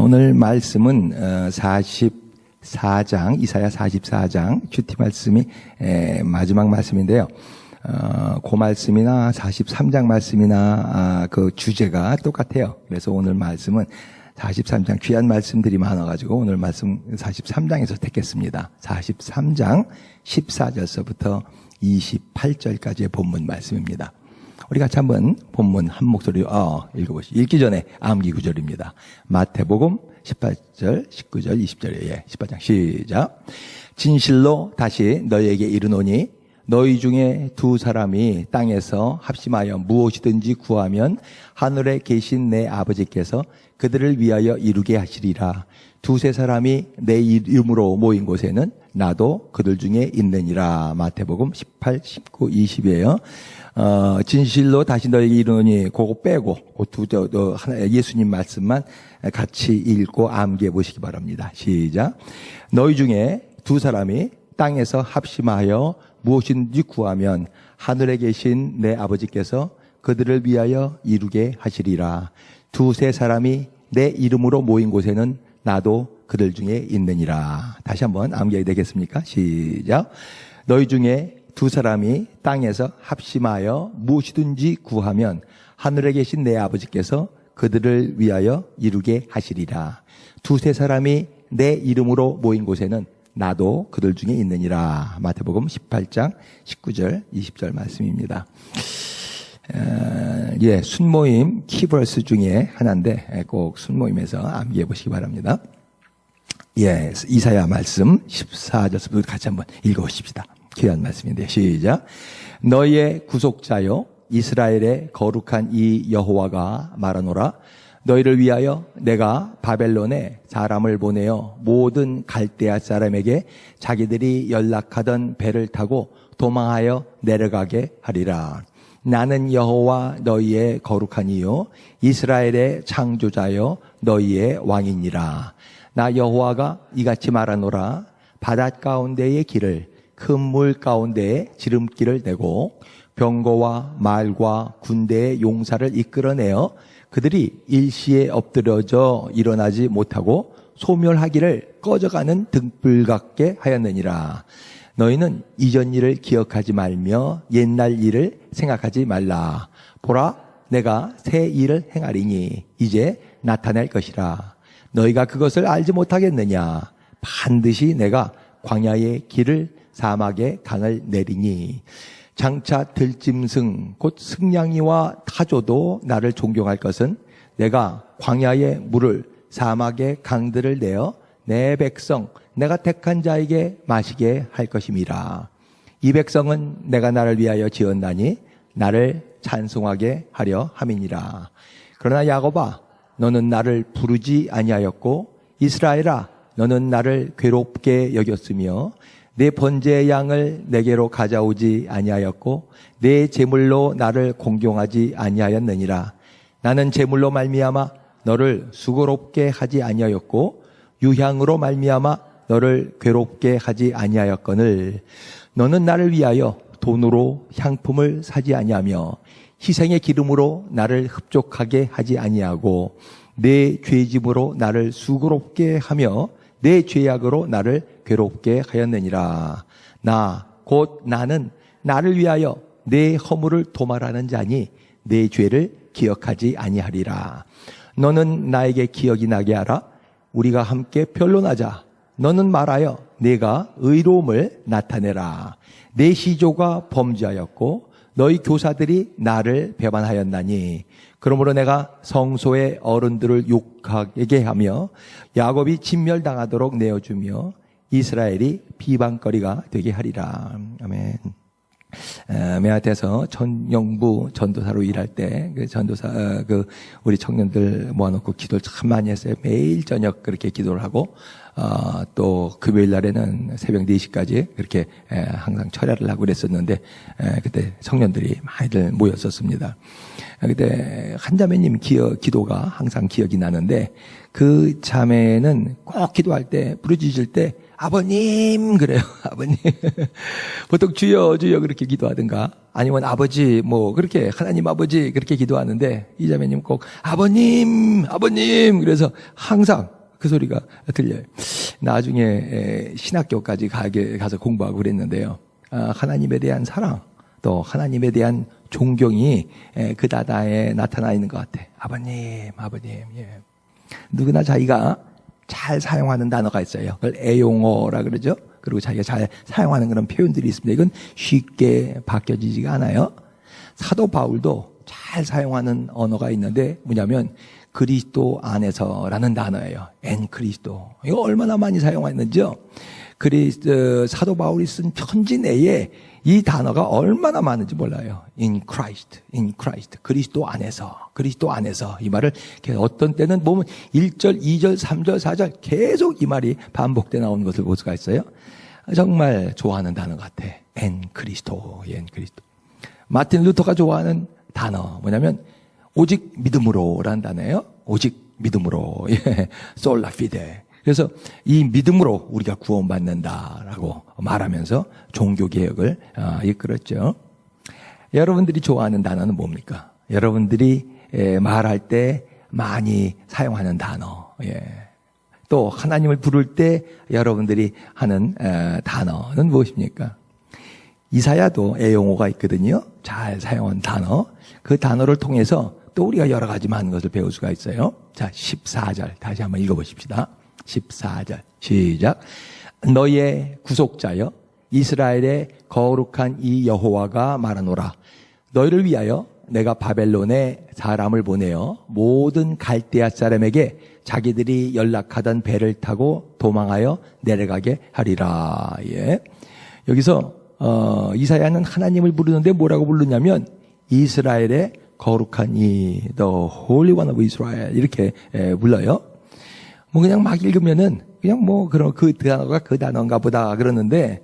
오늘 말씀은 44장, 이사야 44장 큐티 말씀이 마지막 말씀인데요. 그 말씀이나 43장 말씀이나 그 주제가 똑같아요. 그래서 오늘 말씀은 43장 귀한 말씀들이 많아가지고 오늘 말씀 43장에서 택했습니다. 43장 14절서부터 28절까지의 본문 말씀입니다. 우리 같이 한번 본문 한 목소리로 읽어보시죠. 읽기 전에 암기 구절입니다. 마태복음 18절, 19절, 20절에 18장 시작. 진실로 다시 너희에게 이르노니 너희 중에 두 사람이 땅에서 합심하여 무엇이든지 구하면 하늘에 계신 내 아버지께서 그들을 위하여 이루게 하시리라. 두세 사람이 내 이름으로 모인 곳에는 나도 그들 중에 있느니라. 마태복음 18, 19, 20이에요. 진실로 다시 너에게 이르노니 그거 빼고 예수님 말씀만 같이 읽고 암기해 보시기 바랍니다. 시작. 너희 중에 두 사람이 땅에서 합심하여 무엇인지 구하면 하늘에 계신 내 아버지께서 그들을 위하여 이루게 하시리라. 두세 사람이 내 이름으로 모인 곳에는 나도 그들 중에 있느니라. 다시 한번 암기해야 되겠습니까? 시작. 너희 중에 두 사람이 땅에서 합심하여 무엇이든지 구하면 하늘에 계신 내 아버지께서 그들을 위하여 이루게 하시리라. 두세 사람이 내 이름으로 모인 곳에는 나도 그들 중에 있느니라. 마태복음 18장 19절 20절 말씀입니다. 순모임 키버스 중에 하나인데 꼭 순모임에서 암기해 보시기 바랍니다. 이사야 말씀 14절부터 같이 한번 읽어보십시다. 귀한 말씀인데 시작. 너희의 구속자여 이스라엘의 거룩한 이 여호와가 말하노라. 너희를 위하여 내가 바벨론에 사람을 보내어 모든 갈대아 사람에게 자기들이 연락하던 배를 타고 도망하여 내려가게 하리라. 나는 여호와 너희의 거룩한 이요 이스라엘의 창조자여 너희의 왕이니라. 나 여호와가 이같이 말하노라. 바닷가운데의 길을 큰 물 가운데에 지름길을 내고 병거와 말과 군대의 용사를 이끌어내어 그들이 일시에 엎드려져 일어나지 못하고 소멸하기를 꺼져가는 등불 같게 하였느니라. 너희는 이전 일을 기억하지 말며 옛날 일을 생각하지 말라. 보라, 내가 새 일을 행하리니 이제 나타날 것이라. 너희가 그것을 알지 못하겠느냐? 반드시 내가 광야의 길을 사막의 강을 내리니 장차 들짐승 곧 승냥이와 타조도 나를 존경할 것은 내가 광야의 물을 사막의 강들을 내어 내 백성 내가 택한 자에게 마시게 할 것임이라. 이 백성은 내가 나를 위하여 지었나니 나를 찬송하게 하려 함이니라. 그러나 야곱아 너는 나를 부르지 아니하였고 이스라엘아 너는 나를 괴롭게 여겼으며 내 번제의 양을 내게로 가져오지 아니하였고 내 제물로 나를 공경하지 아니하였느니라. 나는 제물로 말미암아 너를 수고롭게 하지 아니하였고 유향으로 말미암아 너를 괴롭게 하지 아니하였거늘 너는 나를 위하여 돈으로 향품을 사지 아니하며 희생의 기름으로 나를 흡족하게 하지 아니하고 내 죄짐으로 나를 수고롭게 하며 내 죄악으로 나를 괴롭게 하였느니라. 나 곧 나는 나를 위하여 내 허물을 도말하는 자니 내 죄를 기억하지 아니하리라. 너는 나에게 기억이 나게 하라. 우리가 함께 변론하자. 너는 말하여 내가 의로움을 나타내라. 내 시조가 범죄하였고 너희 교사들이 나를 배반하였나니 그러므로 내가 성소의 어른들을 욕하게 하며 야곱이 진멸당하도록 내어주며 이스라엘이 비방거리가 되게 하리라. 아멘. 메아트에서 전영부 전도사로 일할 때 그 전도사 우리 청년들 모아놓고 기도를 참 많이 했어요. 매일 저녁 그렇게 기도를 하고 또 금요일 날에는 새벽 4시까지 그렇게 항상 철야를 하고 그랬었는데 그때 청년들이 많이들 모였었습니다. 그때 한 자매님 기도가 항상 기억이 나는데 그 자매는 꼭 기도할 때 부르짖을 때 아버님 그래요. 아버님. 보통 주여 주여 그렇게 기도하든가 아니면 아버지 뭐 그렇게 하나님 아버지 그렇게 기도하는데 이 자매님 꼭 아버님 아버님 그래서 항상 그 소리가 들려요. 나중에 신학교까지 가서 공부하고 그랬는데요. 하나님에 대한 사랑, 또 하나님에 대한 존경이 그 단어에 나타나 있는 것 같아. 아버님. 예. 누구나 자기가 잘 사용하는 단어가 있어요. 그걸 애용어라 그러죠. 그리고 자기가 잘 사용하는 그런 표현들이 있습니다. 이건 쉽게 바뀌어지지가 않아요. 사도 바울도 잘 사용하는 언어가 있는데 뭐냐면 그리스도 안에서라는 단어예요. 엔 그리스도. 이거 얼마나 많이 사용했는지요. 사도 바울이 쓴 편지 내에 이 단어가 얼마나 많은지 몰라요. in Christ. 그리스도 안에서. 이 말을 어떤 때는 보면 1절, 2절, 3절, 4절 계속 이 말이 반복돼 나오는 것을 볼 수가 있어요. 정말 좋아하는 단어 같아. 엔 그리스도. 마틴 루터가 좋아하는 단어 뭐냐면 오직 믿음으로라는 단어예요. 오직 믿음으로. 솔라 피데. 그래서 이 믿음으로 우리가 구원받는다라고 말하면서 종교개혁을 이끌었죠. 여러분들이 좋아하는 단어는 뭡니까? 여러분들이 말할 때 많이 사용하는 단어. 또 하나님을 부를 때 여러분들이 하는 단어는 무엇입니까? 이사야도 애용어가 있거든요. 잘 사용한 단어. 그 단어를 통해서 또 우리가 여러 가지 많은 것을 배울 수가 있어요. 자, 14절 다시 한번 읽어보십시다. 14절 시작. 너의 구속자여 이스라엘의 거룩한 이 여호와가 말하노라. 너희를 위하여 내가 바벨론에 사람을 보내어 모든 갈대아 사람에게 자기들이 연락하던 배를 타고 도망하여 내려가게 하리라. 여기서 이사야는 하나님을 부르는데 뭐라고 부르냐면 이스라엘의 거룩한 이 The Holy One of Israel 이렇게 불러요. 뭐 그냥 막 읽으면은 그냥 뭐 그런 그 단어가 그 단어인가 보다 그러는데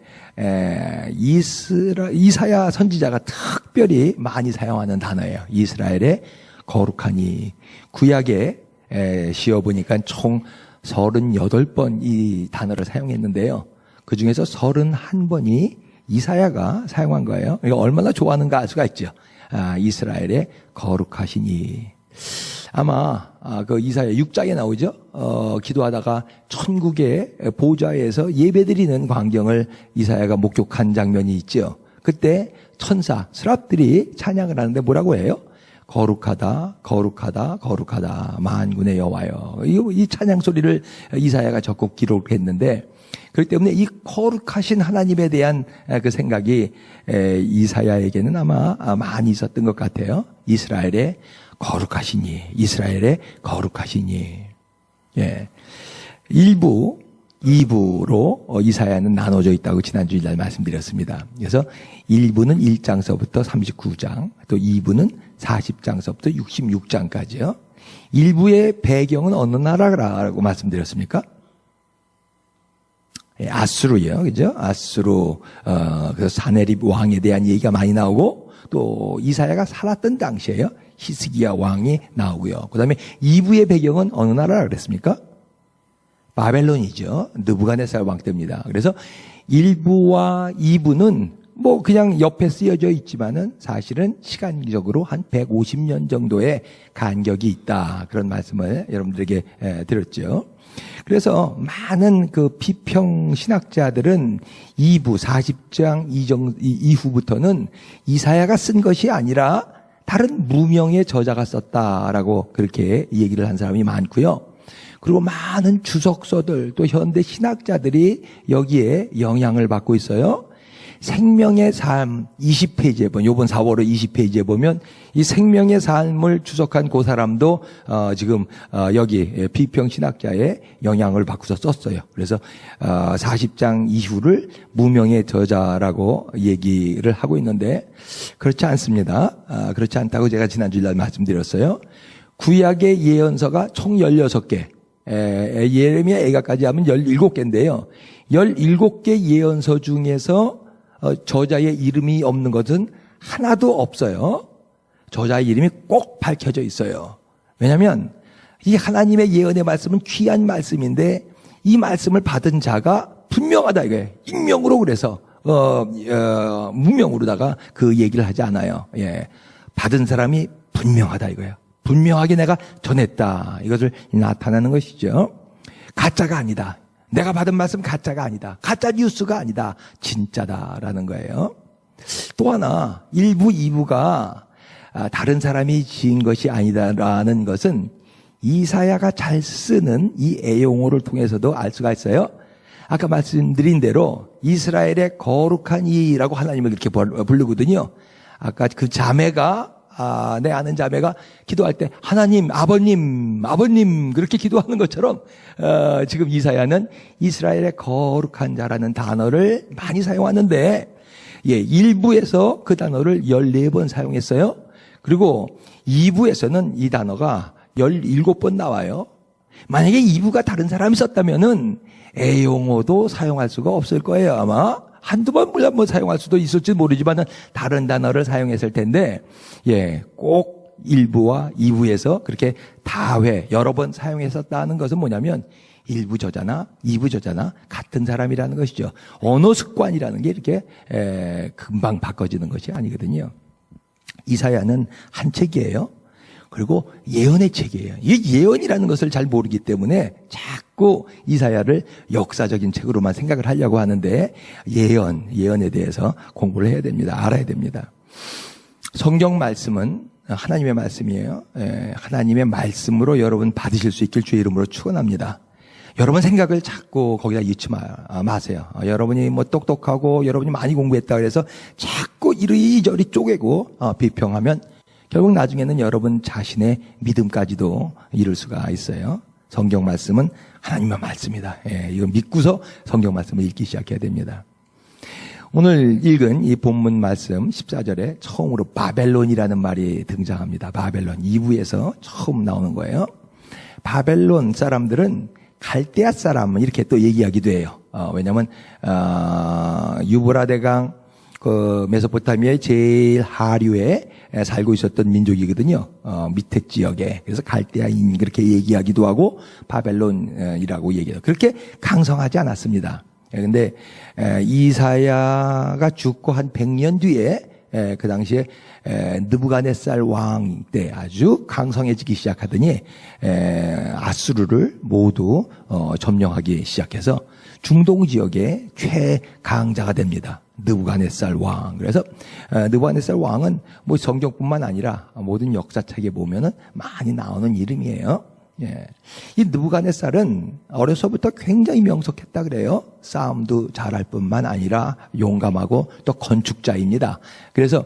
이사야 선지자가 특별히 많이 사용하는 단어예요. 이스라엘의 거룩한 이 구약에 씌어 보니까 총 38번 이 단어를 사용했는데요. 그 중에서 31번이 이사야가 사용한 거예요. 이거 얼마나 좋아하는가 알 수가 있죠. 이스라엘의 거룩하시니. 아마 그 이사야 6장에 나오죠. 기도하다가 천국의 보좌에서 예배드리는 광경을 이사야가 목격한 장면이 있죠. 그때 천사 스랍들이 찬양을 하는데 뭐라고 해요? 거룩하다 만군의 여호와여. 이 찬양 소리를 이사야가 적극 기록했는데 그렇기 때문에 이 거룩하신 하나님에 대한 그 생각이 이사야에게는 아마 많이 있었던 것 같아요. 이스라엘의 거룩하시니. 1부, 2부로 이사야는 나눠져 있다고 지난주 일날 말씀드렸습니다. 그래서 1부는 1장서부터 39장, 또 2부는 40장서부터 66장까지요. 1부의 배경은 어느 나라라고 말씀드렸습니까? 아수르요, 그죠? 아수르, 그래서 사네립 왕에 대한 얘기가 많이 나오고, 또 이사야가 살았던 당시에요. 히스기야 왕이 나오고요. 그 다음에 2부의 배경은 어느 나라라 그랬습니까? 바벨론이죠. 느부갓네살 왕 때입니다. 그래서 1부와 2부는 뭐 그냥 옆에 쓰여져 있지만은 사실은 시간적으로 한 150년 정도의 간격이 있다. 그런 말씀을 여러분들에게 드렸죠. 그래서 많은 그 비평 신학자들은 2부 40장 이후부터는 이사야가 쓴 것이 아니라 다른 무명의 저자가 썼다라고 그렇게 얘기를 한 사람이 많고요. 그리고 많은 주석서들 또 현대 신학자들이 여기에 영향을 받고 있어요. 생명의 삶 20페이지에 보면 이번 4월호 20페이지에 보면 이 생명의 삶을 주석한 그 사람도 지금 여기 비평 신학자의 영향을 받고서 썼어요. 그래서 40장 이후를 무명의 저자라고 얘기를 하고 있는데 그렇지 않습니다. 그렇지 않다고 제가 지난주에 말씀드렸어요. 구약의 예언서가 총 16개, 예레미야 애가까지 하면 17개인데요. 17개 예언서 중에서 저자의 이름이 없는 것은 하나도 없어요. 저자의 이름이 꼭 밝혀져 있어요. 왜냐하면 이 하나님의 예언의 말씀은 귀한 말씀인데 이 말씀을 받은 자가 분명하다 이거예요. 익명으로 그래서 무명으로다가 그 얘기를 하지 않아요. 받은 사람이 분명하다 이거예요. 분명하게 내가 전했다. 이것을 나타내는 것이죠. 가짜가 아니다. 내가 받은 말씀 가짜가 아니다. 가짜 뉴스가 아니다. 진짜다라는 거예요. 또 하나 1부, 2부가 다른 사람이 지은 것이 아니다라는 것은 이사야가 잘 쓰는 이 애용어를 통해서도 알 수가 있어요. 아까 말씀드린 대로 이스라엘의 거룩한 이라고 하나님을 이렇게 부르거든요. 아까 그 자매가 내 아는 자매가 기도할 때 하나님, 아버님 그렇게 기도하는 것처럼 지금 이사야는 이스라엘의 거룩한 자라는 단어를 많이 사용하는데 1부에서 그 단어를 14번 사용했어요. 그리고 2부에서는 이 단어가 17번 나와요. 만약에 2부가 다른 사람이 썼다면은 애용어도 사용할 수가 없을 거예요. 아마 한두 번 물론 사용할 수도 있을지 모르지만 다른 단어를 사용했을 텐데 꼭 1부와 2부에서 그렇게 다회 여러 번 사용했었다는 것은 뭐냐면 1부 저자나 2부 저자나 같은 사람이라는 것이죠. 언어 습관이라는 게 이렇게 금방 바꿔지는 것이 아니거든요. 이사야는 한 책이에요. 그리고 예언의 책이에요. 이 예언이라는 것을 잘 모르기 때문에 자꾸 이사야를 역사적인 책으로만 생각을 하려고 하는데 예언에 대해서 공부를 해야 됩니다. 알아야 됩니다. 성경 말씀은 하나님의 말씀이에요. 하나님의 말씀으로 여러분 받으실 수 있길 주의 이름으로 축원합니다. 여러분 생각을 자꾸 거기다 잊지 마세요. 여러분이 뭐 똑똑하고 여러분이 많이 공부했다 그래서 자꾸 이리저리 쪼개고 비평하면 결국 나중에는 여러분 자신의 믿음까지도 이룰 수가 있어요. 성경 말씀은 하나님의 말씀이다. 이거 믿고서 성경 말씀을 읽기 시작해야 됩니다. 오늘 읽은 이 본문 말씀 14절에 처음으로 바벨론이라는 말이 등장합니다. 바벨론 2부에서 처음 나오는 거예요. 바벨론 사람들은 갈대아 사람 이렇게 또 얘기하기도 해요. 왜냐하면 유브라데강 그 메소포타미아의 제일 하류에 살고 있었던 민족이거든요. 밑에 지역에. 그래서 갈대아인 그렇게 얘기하기도 하고 바벨론이라고 얘기해요. 그렇게 강성하지 않았습니다. 그런데 이사야가 죽고 한 100년 뒤에 그 당시에 느부갓네살 왕 때 아주 강성해지기 시작하더니 아수르를 모두 점령하기 시작해서 중동 지역의 최강자가 됩니다. 느부갓네살 왕. 그래서 느부갓네살 왕은 뭐 성경뿐만 아니라 모든 역사책에 보면은 많이 나오는 이름이에요. 이 느부갓네살은 어려서부터 굉장히 명석했다 그래요. 싸움도 잘할 뿐만 아니라 용감하고 또 건축자입니다. 그래서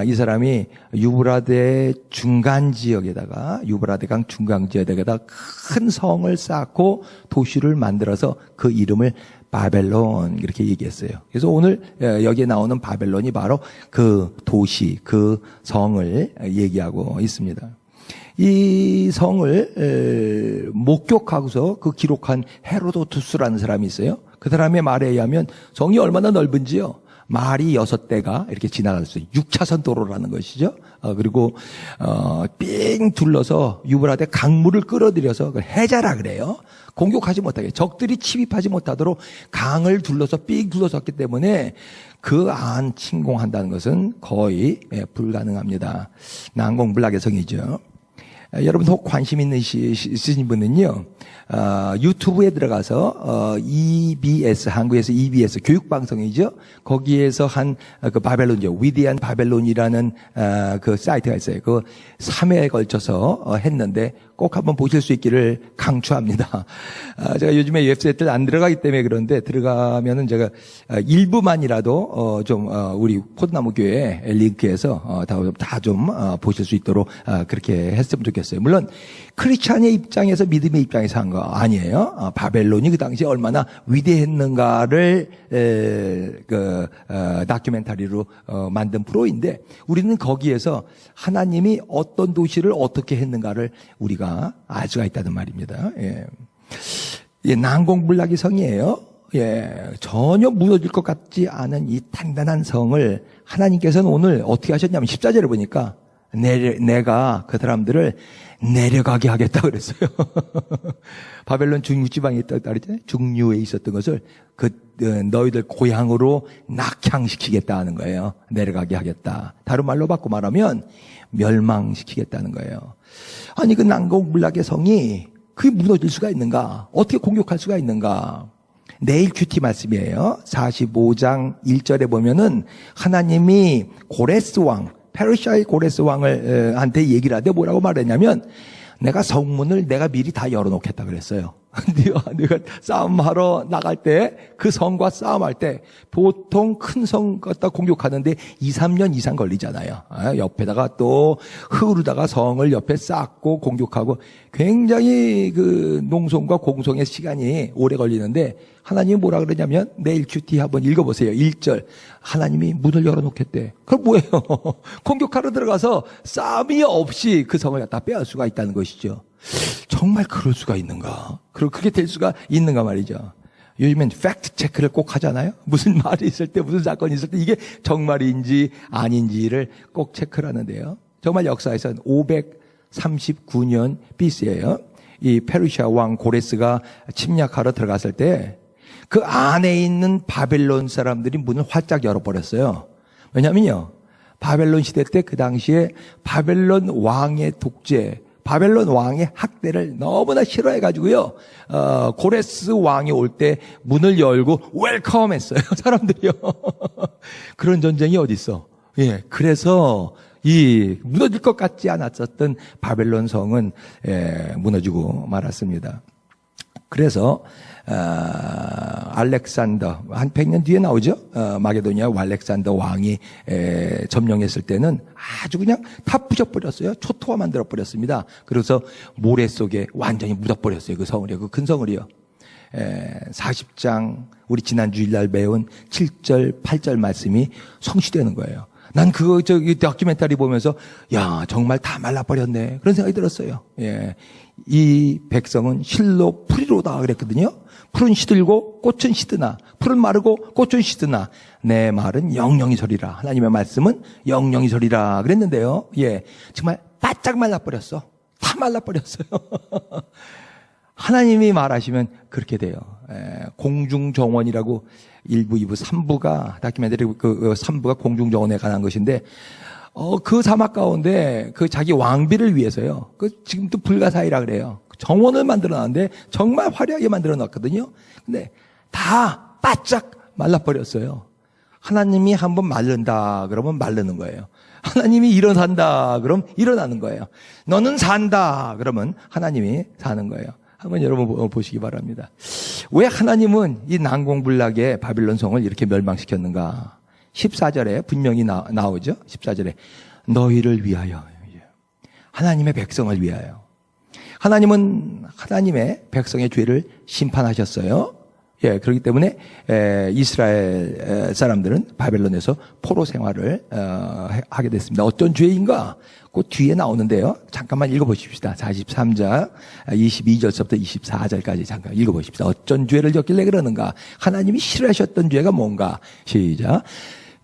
이 사람이 유브라데 중간 지역에다가 유브라데강 중간 지역에다가 큰 성을 쌓고 도시를 만들어서 그 이름을 바벨론 이렇게 얘기했어요. 그래서 오늘 여기에 나오는 바벨론이 바로 그 도시, 그 성을 얘기하고 있습니다. 이 성을 목격하고서 그 기록한 헤로도투스라는 사람이 있어요. 그 사람의 말에 의하면 성이 얼마나 넓은지요. 말이 6대가 이렇게 지나갈 수 있어요. 6차선 도로라는 것이죠. 그리고 삥 둘러서 유브라데 강물을 끌어들여서 해자라 그래요. 공격하지 못하게 적들이 침입하지 못하도록 강을 둘러서 삥 둘러섰기 때문에 그 안 침공한다는 것은 거의 불가능합니다. 난공불락의 성이죠. 여러분 혹 관심 있으신 분은요, 유튜브에 들어가서 EBS, 한국에서 EBS 교육방송이죠. 거기에서 한 그 바벨론이죠. 위대한 바벨론이라는 그 사이트가 있어요. 그 3회에 걸쳐서 했는데 꼭 한번 보실 수 있기를 강추합니다. 제가 요즘에 웹사이트를 안 들어가기 때문에 그런데 들어가면은 제가 일부만이라도 좀 우리 포도나무 교회 링크에서 다 좀 보실 수 있도록 그렇게 했으면 좋겠어요. 물론 크리스찬의 입장에서 믿음의 입장에서 한 거 아니에요. 바벨론이 그 당시에 얼마나 위대했는가를 다큐멘터리로 만든 프로인데 우리는 거기에서 하나님이 어떤 도시를 어떻게 했는가를 우리가 알 수가 있다는 말입니다. 난공불락의 성이에요. 전혀 무너질 것 같지 않은 이 단단한 성을 하나님께서는 오늘 어떻게 하셨냐면 14절에 보니까 내가 그 사람들을 내려가게 하겠다 그랬어요. 바벨론 중류지방에 있다고 그랬잖아요. 중류에 있었던 것을 너희들 고향으로 낙향시키겠다 하는 거예요. 내려가게 하겠다. 다른 말로 바꿔 말하면 멸망시키겠다는 거예요. 아니 그 난공불락의 성이 그게 무너질 수가 있는가? 어떻게 공격할 수가 있는가? 내일 큐티 말씀이에요. 45장 1절에 보면은 하나님이 고레스 왕, 페르시아의 고레스 왕을 한테 얘기를 하되 뭐라고 말했냐면 내가 성문을 내가 미리 다 열어놓겠다 그랬어요. 네가 싸움하러 나갈 때 그 성과 싸움할 때 보통 큰 성 갖다 공격하는데 2, 3년 이상 걸리잖아요. 옆에다가 또 흐르다가 성을 옆에 쌓고 공격하고 굉장히 그 농성과 공성의 시간이 오래 걸리는데 하나님이 뭐라 그러냐면 내일 큐티 한번 읽어보세요. 1절 하나님이 문을 열어놓겠대. 그럼 뭐예요? 공격하러 들어가서 싸움이 없이 그 성을 갖다 빼앗을 수가 있다는 것이죠. 정말 그럴 수가 있는가? 그렇게 될 수가 있는가 말이죠. 요즘엔 팩트 체크를 꼭 하잖아요. 무슨 말이 있을 때, 무슨 사건이 있을 때 이게 정말인지 아닌지를 꼭 체크를 하는데요. 정말 역사에서는 539년 BC예요. 이 페르시아 왕 고레스가 침략하러 들어갔을 때 그 안에 있는 바벨론 사람들이 문을 활짝 열어버렸어요. 왜냐면요, 바벨론 시대 때 그 당시에 바벨론 왕의 독재, 바벨론 왕의 학대를 너무나 싫어해가지고요, 고레스 왕이 올 때 문을 열고 웰컴 했어요, 사람들이요. 그런 전쟁이 어딨어. 예, 그래서 이 무너질 것 같지 않았었던 바벨론 성은 무너지고 말았습니다. 그래서 알렉산더 한 100년 뒤에 나오죠. 마게도니아 알렉산더 왕이 점령했을 때는 아주 그냥 다 부셔버렸어요. 초토화 만들어버렸습니다. 그래서 모래 속에 완전히 묻어버렸어요. 그 성을요. 그 큰 성을요. 40장 우리 지난 주일날 배운 7절 8절 말씀이 성취되는 거예요. 난 그거 다큐멘터리 보면서 야 정말 다 말라버렸네 그런 생각이 들었어요. 예, 이 백성은 실로 풀이로다 그랬거든요. 풀은 시들고 꽃은 시드나 풀은 마르고 꽃은 시드나 내 말은 영영이 서리라. 하나님의 말씀은 영영이 서리라 그랬는데요. 예, 정말 바짝 말라버렸어. 다 말라버렸어요. 하나님이 말하시면 그렇게 돼요. 공중정원이라고 1부, 2부, 3부가 다큐멘터리 그 3부가 공중정원에 관한 것인데 그 사막 가운데 그 자기 왕비를 위해서요. 그 지금도 불가사의라 그래요. 정원을 만들어 놨는데 정말 화려하게 만들어 놨거든요. 근데 다 바짝 말라버렸어요. 하나님이 한번 마른다 그러면 마르는 거예요. 하나님이 일어난다 그럼 일어나는 거예요. 너는 산다 그러면 하나님이 사는 거예요. 한번 여러분 보시기 바랍니다. 왜 하나님은 이 난공불락의 바빌론 성을 이렇게 멸망시켰는가? 14절에 분명히 나오죠. 14절에 너희를 위하여, 하나님의 백성을 위하여. 하나님은 하나님의 백성의 죄를 심판하셨어요. 예, 그렇기 때문에 이스라엘 사람들은 바벨론에서 포로 생활을 하게 됐습니다. 어떤 죄인가? 그 뒤에 나오는데요. 잠깐만 읽어보십시다. 43장 22절부터 24절까지 잠깐 읽어보십시다. 어떤 죄를 졌길래 그러는가? 하나님이 싫어하셨던 죄가 뭔가? 시작.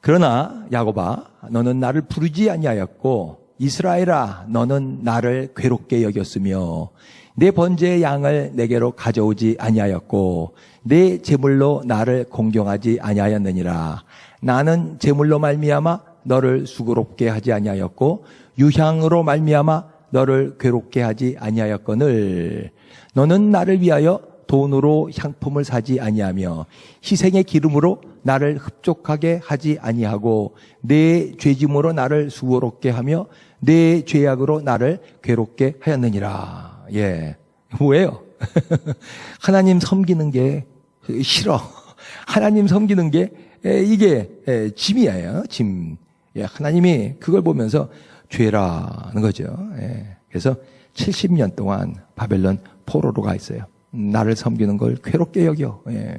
그러나 야곱아 너는 나를 부르지 아니하였고 이스라엘아 너는 나를 괴롭게 여겼으며 내 번제의 양을 내게로 가져오지 아니하였고 내 제물로 나를 공경하지 아니하였느니라. 나는 제물로 말미암아 너를 수고롭게 하지 아니하였고 유향으로 말미암아 너를 괴롭게 하지 아니하였거늘 너는 나를 위하여 돈으로 향품을 사지 아니하며 희생의 기름으로 나를 흡족하게 하지 아니하고 내 죄짐으로 나를 수고롭게 하며 내 죄악으로 나를 괴롭게 하였느니라. 예, 뭐예요? 하나님 섬기는 게 싫어. 하나님 섬기는 게 이게 짐이에요. 짐. 예, 하나님이 그걸 보면서 죄라는 거죠. 예, 그래서 70년 동안 바벨론 포로로 가 있어요. 나를 섬기는 걸 괴롭게 여겨. 예.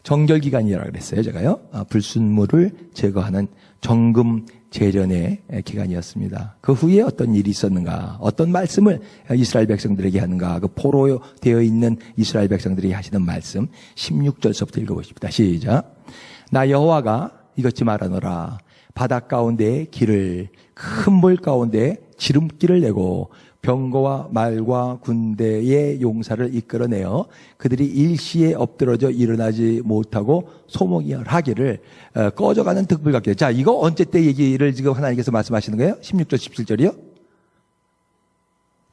정결기간이라고 그랬어요. 제가요. 불순물을 제거하는 정금 재련의 기간이었습니다. 그 후에 어떤 일이 있었는가? 어떤 말씀을 이스라엘 백성들에게 하는가? 그 포로 되어 있는 이스라엘 백성들에게 하시는 말씀 16절서부터 읽어보십니다. 시작. 나 여호와가 이것지 말하노라. 바다 가운데 길을 큰 물 가운데 지름길을 내고 병거와 말과 군대의 용사를 이끌어내어 그들이 일시에 엎드러져 일어나지 못하고 소목하기를 꺼져가는 등불 같게. 자, 이거 언제 때 얘기를 지금 하나님께서 말씀하시는 거예요? 16절 17절이요?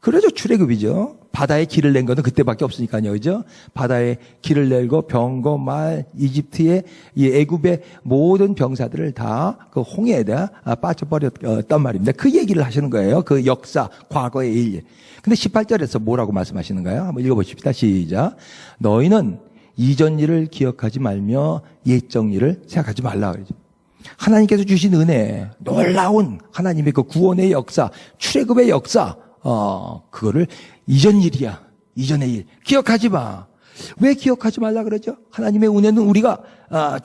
그러죠. 출애굽이죠. 바다에 길을 낸 거는 그때밖에 없으니까요. 그죠? 바다에 길을 내고 병거, 말, 이집트의 이 애굽의 모든 병사들을 다 그 홍해에다 빠져버렸단 말입니다. 그 얘기를 하시는 거예요. 그 역사, 과거의 일. 근데 18절에서 뭐라고 말씀하시는가요? 한번 읽어보십시다. 시작. 너희는 이전 일을 기억하지 말며 옛적 일을 생각하지 말라 그러죠. 하나님께서 주신 은혜, 놀라운 하나님의 그 구원의 역사, 출애굽의 역사, 그거를 이전 일이야. 이전의 일. 기억하지 마. 왜 기억하지 말라 그러죠? 하나님의 은혜는 우리가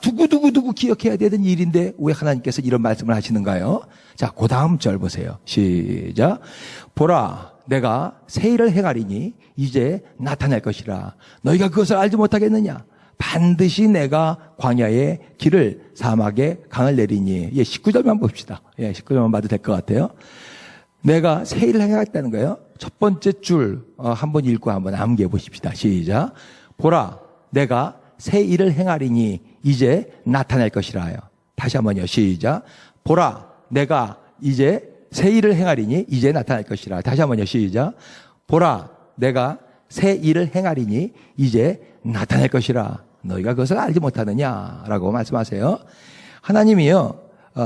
두고두고 기억해야 되는 일인데 왜 하나님께서 이런 말씀을 하시는가요? 자, 그 다음 절 보세요. 시작. 보라, 내가 새 일을 행하리니 이제 나타날 것이라. 너희가 그것을 알지 못하겠느냐? 반드시 내가 광야의 길을 사막에 강을 내리니. 19절만 봅시다. 19절만 봐도 될 것 같아요. 내가 새 일을 행하겠다는 거예요. 첫 번째 줄 한번 읽고 한번 암기해 보십시다. 시작. 보라, 내가 새 일을 행하리니 이제 나타날 것이라요. 다시 한번요. 시작. 보라, 내가 이제 새 일을 행하리니 이제 나타날 것이라. 다시 한번요. 시작. 보라, 내가 새 일을 행하리니 이제 나타날 것이라. 너희가 그것을 알지 못하느냐라고 말씀하세요. 하나님이요,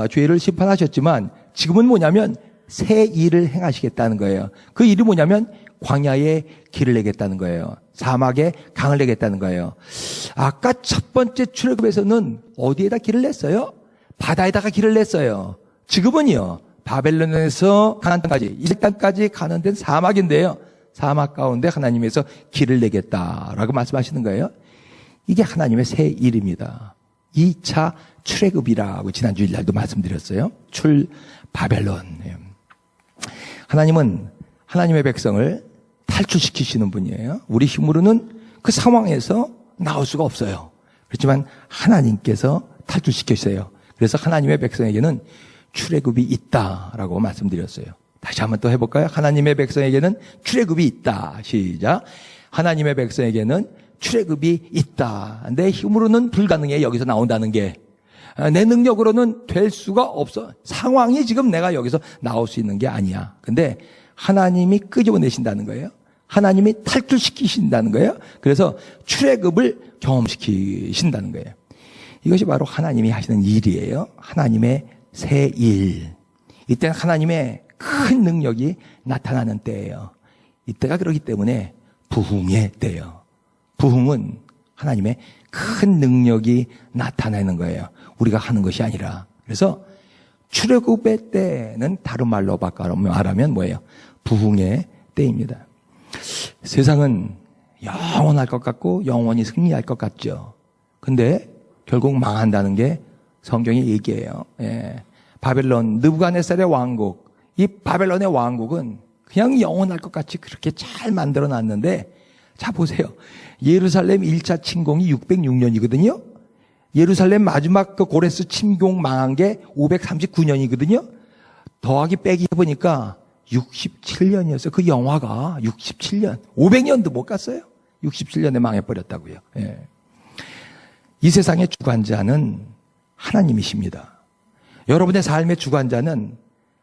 죄를 심판하셨지만 지금은 뭐냐면 새 일을 행하시겠다는 거예요. 그 일이 뭐냐면 광야에 길을 내겠다는 거예요. 사막에 강을 내겠다는 거예요. 아까 첫 번째 출애굽에서는 어디에다 길을 냈어요? 바다에다가 길을 냈어요. 지금은요, 바벨론에서 가나안 땅까지, 이스라엘 땅까지 가는 데는 사막인데요. 사막 가운데 하나님께서 길을 내겠다라고 말씀하시는 거예요. 이게 하나님의 새 일입니다. 2차 출애굽이라고 지난 주일날도 말씀드렸어요. 바벨론. 하나님은 하나님의 백성을 탈출시키시는 분이에요. 우리 힘으로는 그 상황에서 나올 수가 없어요. 그렇지만 하나님께서 탈출시키세요. 그래서 하나님의 백성에게는 출애굽이 있다라고 말씀드렸어요. 다시 한번 또 해볼까요? 하나님의 백성에게는 출애굽이 있다. 시작. 하나님의 백성에게는 출애굽이 있다. 내 힘으로는 불가능해. 여기서 나온다는 게. 내 능력으로는 될 수가 없어. 상황이 지금 내가 여기서 나올 수 있는 게 아니야. 근데 하나님이 끄집어내신다는 거예요. 하나님이 탈출시키신다는 거예요. 그래서 출애굽을 경험시키신다는 거예요. 이것이 바로 하나님이 하시는 일이에요. 하나님의 새 일. 이때는 하나님의 큰 능력이 나타나는 때예요. 이때가 그렇기 때문에 부흥의 때예요. 부흥은 하나님의 큰 능력이 나타나는 거예요. 우리가 하는 것이 아니라. 그래서 출애굽의 때는 다른 말로 말하면 뭐예요? 부흥의 때입니다. 세상은 영원할 것 같고 영원히 승리할 것 같죠. 근데 결국 망한다는 게 성경의 얘기예요. 바벨론, 느부갓네살의 왕국. 이 바벨론의 왕국은 그냥 영원할 것 같이 그렇게 잘 만들어 놨는데, 자 보세요. 예루살렘 1차 침공이 606년이거든요. 예루살렘 마지막 그 고레스 침공 망한 게 539년이거든요. 더하기 빼기 해보니까 67년이었어요. 그 영화가 67년. 500년도 못 갔어요. 67년에 망해버렸다고요. 이 세상의 주관자는 하나님이십니다. 여러분의 삶의 주관자는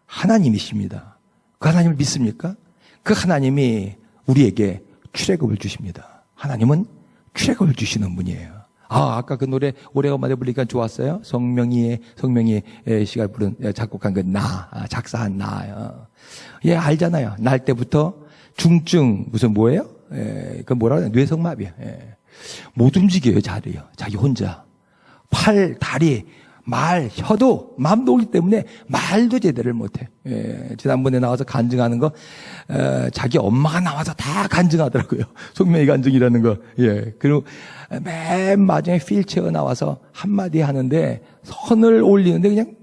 하나님이십니다. 그 하나님을 믿습니까? 그 하나님이 우리에게 출애굽을 주십니다. 하나님은 출애굽을 주시는 분이에요. 아까 그 노래 오래간만에 부르니까 좋았어요. 성명희 씨가 작곡한 그 작사한 나. 예, 알잖아요. 날 때부터 중증 무슨 뭐예요? 그 뭐라 그래요? 뇌성마비요. 못 움직여요, 자리요. 자기 혼자. 팔, 다리, 말, 혀도 맘 놓기 때문에 말도 제대로 못해. 지난번에 나와서 간증하는 거, 자기 엄마가 나와서 다 간증하더라고요. 송명희 간증이라는 거. 그리고 맨 마지막에 휠체어 나와서 한마디 하는데 선을 올리는데 그냥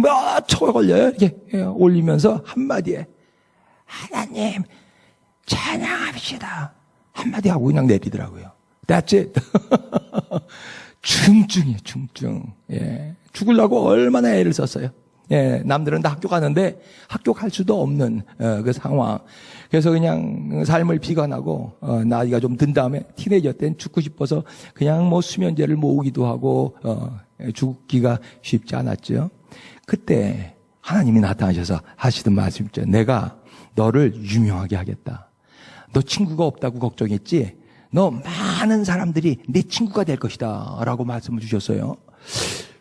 몇 초 걸려요. 이렇게 올리면서 한마디에 하나님 찬양합시다. 한마디 하고 그냥 내리더라고요. That's it. 중증이에요, 중증. 죽으려고 얼마나 애를 썼어요. 남들은 다 학교 가는데 학교 갈 수도 없는 그 상황. 그래서 그냥 삶을 비관하고 나이가 좀 든 다음에 티네이저 때는 죽고 싶어서 그냥 뭐 수면제를 모으기도 하고 죽기가 쉽지 않았죠. 그때 하나님이 나타나셔서 하시던 말씀 있죠. 내가 너를 유명하게 하겠다. 너 친구가 없다고 걱정했지? 너 많은 사람들이 내 친구가 될 것이다 라고 말씀을 주셨어요.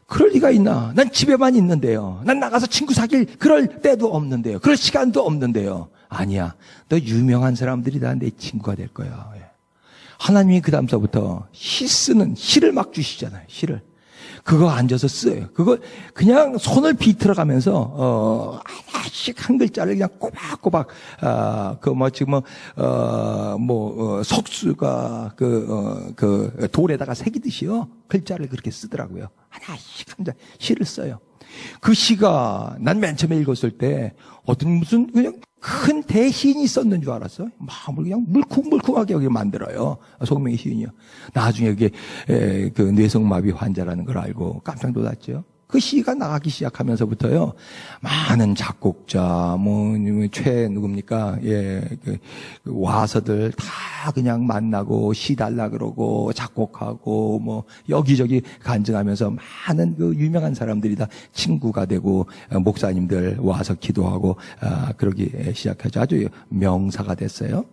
그럴 리가 있나? 난 집에만 있는데요. 난 나가서 친구 사귈 그럴 때도 없는데요. 그럴 시간도 없는데요. 아니야. 너 유명한 사람들이 다 내 친구가 될 거야. 하나님이 그 다음서부터 시를 막 주시잖아요. 시를. 그거 앉아서 써요. 그거 그냥 손을 비틀어가면서 하나씩 한 글자를 그냥 꼬박꼬박 석수가 그 돌에다가 새기듯이요. 글자를 그렇게 쓰더라고요. 하나씩 한 자 시를 써요. 그 시가 난 맨 처음에 읽었을 때 무슨 그냥 큰 대시인이 썼는 줄 알았어. 마음을 그냥 물쿵물쿵하게 여기 만들어요. 송명희 시인이요. 나중에 그게 그 뇌성마비 환자라는 걸 알고 깜짝 놀랐죠. 그 시가 나가기 시작하면서부터요. 많은 작곡자, 누굽니까? 와서들 다 그냥 만나고 시 달라 그러고 작곡하고 여기저기 간증하면서 많은 그 유명한 사람들이 다 친구가 되고 목사님들 와서 기도하고 그러기 시작하죠. 아주 명사가 됐어요.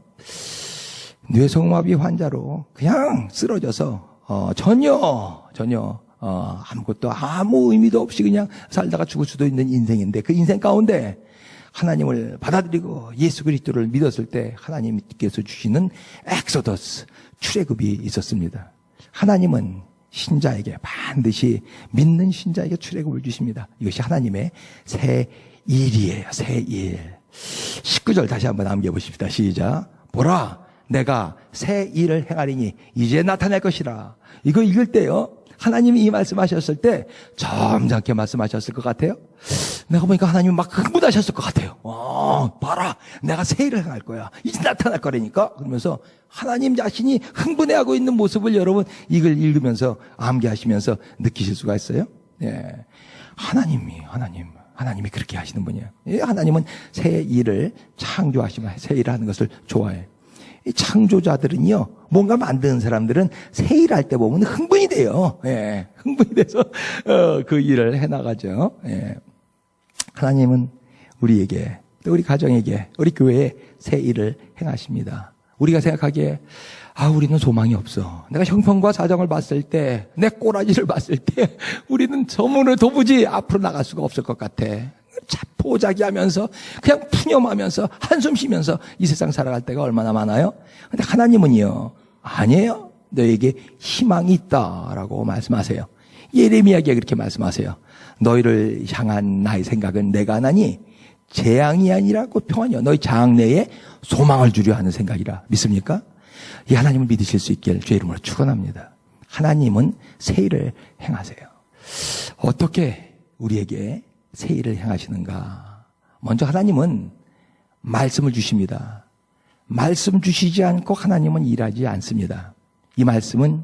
뇌성마비 환자로 그냥 쓰러져서 전혀 아무것도 아무 의미도 없이 그냥 살다가 죽을 수도 있는 인생인데 그 인생 가운데 하나님을 받아들이고 예수 그리스도를 믿었을 때 하나님께서 주시는 엑소더스 출애굽이 있었습니다. 하나님은 신자에게 반드시 믿는 신자에게 출애굽을 주십니다. 이것이 하나님의 새 일이에요. 새 일. 19절 다시 한번 남겨보십시다. 시작. 보라 내가 새 일을 행하리니 이제 나타날 것이라. 이거 읽을 때요. 하나님이 이 말씀하셨을 때 점잖게 말씀하셨을 것 같아요. 내가 보니까 하나님은 막 흥분하셨을 것 같아요. 봐라 내가 새 일을 행할 거야. 이제 나타날 거라니까. 그러면서 하나님 자신이 흥분해하고 있는 모습을 여러분 이걸 읽으면서 암기하시면서 느끼실 수가 있어요. 예. 하나님이 그렇게 하시는 분이에요. 예, 하나님은 새 일을 창조하시면 새 일을 하는 것을 좋아해요. 이 창조자들은요, 뭔가 만드는 사람들은 새 일할 때 보면 흥분이 돼요. 예, 흥분이 돼서, 그 일을 해나가죠. 예. 하나님은 우리에게, 또 우리 가정에게, 우리 교회에 새 일을 행하십니다. 우리가 생각하기에, 우리는 소망이 없어. 내가 형편과 사정을 봤을 때, 내 꼬라지를 봤을 때, 우리는 도무지 앞으로 나갈 수가 없을 것 같아. 자포자기하면서 그냥 푸념하면서 한숨 쉬면서 이 세상 살아갈 때가 얼마나 많아요? 근데 하나님은요, 아니에요. 너에게 희망이 있다라고 말씀하세요. 예레미야에게 그렇게 말씀하세요. 너희를 향한 나의 생각은 내가 하나니 재앙이 아니라 곧 평안이요. 너희 장래에 소망을 주려 하는 생각이라. 믿습니까? 이 하나님을 믿으실 수 있길 주의 이름으로 축원합니다. 하나님은 새 일을 행하세요. 어떻게 우리에게 새 일을 행하시는가? 먼저 하나님은 말씀을 주십니다. 말씀 주시지 않고 하나님은 일하지 않습니다. 이 말씀은